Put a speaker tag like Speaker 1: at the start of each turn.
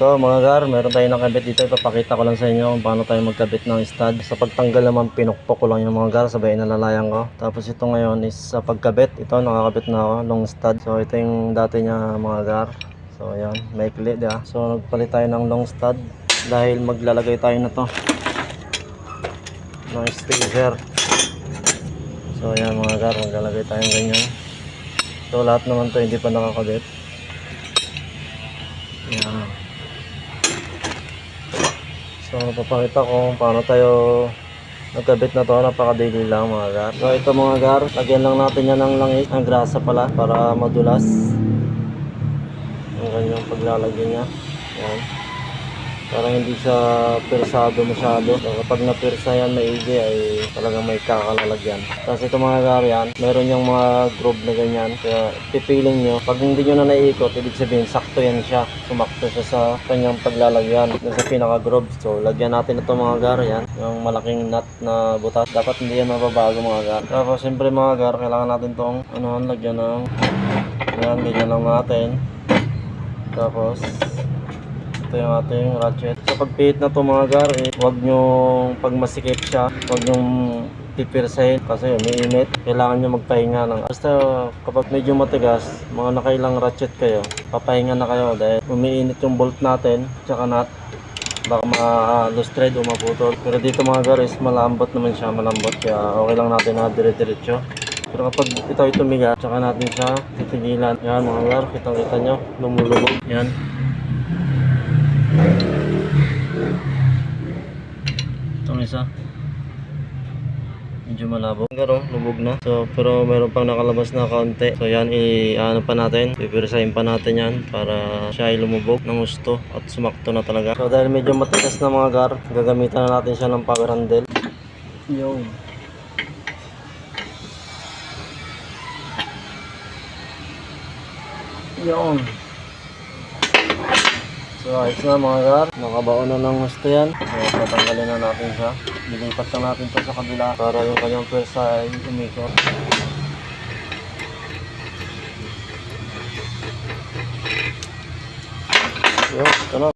Speaker 1: So mga gar, meron tayong nakabit dito. Ipapakita ko lang sa inyo kung paano tayo magkabit ng stud. Sa pagtanggal naman, pinukpok ko lang yung mga gar, sabay nalalayan ko. Tapos ito ngayon is sa pagkabit. Ito, nakakabit na ako, long stud. So ito yung dati niya mga gar. So ayan, maikli, diba? So nagpalit tayo ng long stud dahil maglalagay tayo na to ng spacer. So ayan mga gar, maglalagay tayo ng ganyan. So lahat naman to hindi pa nakakabit. Ayan. So papakita ko kung paano tayo nagkabit na to. Napakadali lang mga gar. So ito mga gar, lagyan lang natin yan ng langis, ng grasa pala, para madulas yung kanyang paglalagyan niya. Ayan. Para hindi siya pirsado masyado. So kapag napirsa yan maigi ay talagang may kakalalagyan. Tapos ito mga gar yan, meron yung mga groove na ganyan. Kaya pipiling nyo. Pag hindi nyo na naiikot, ibig sabihin sakto yan siya. Sumakto siya sa kanyang paglalagyan. Sa pinaka groove. So lagyan natin ito mga gar yan. Yung malaking nut na butas. Dapat hindi yan mababago mga gar. Tapos siyempre mga gar, kailangan natin tong lagyan ng yan, ganyan lang natin. Tapos ito yung ating ratchet. Sa pagpihit na to mga gar, huwag nyo pag masikip siya, huwag nyo pipirsahin kasi umiinit. Kailangan nyo magpahinga lang. Basta kapag medyo matigas, mga nakailang ratchet kayo, papahinga na kayo dahil umiinit yung bolt natin tsaka nut. Baka ma-loose thread o maputol. Pero dito mga gar is malambot naman siya, malambot, kaya okay lang natin na dire-diretso. Pero kapag ito ay tumigas, tsaka natin siya titigilan. Yan mga gar, kitang-kita nyo, lumulubog. Yan. Itong isa medyo malabo, pero lubog na. So pero meron pang nakalabas na kaunti. So yan, ano pa natin, pipirsahin pa natin yan para siya ay lumubog ng gusto at sumakto na talaga. So dahil medyo matigas na mga gar, gagamitan na natin siya ng power handle. Yun. So ayos na mga gar, nakabaon na ng gusto yan. So tatanggalin na natin siya. Lilipat lang natin ito sa kabila para yung kanyang pwersa ay umikot. Yun, ito na.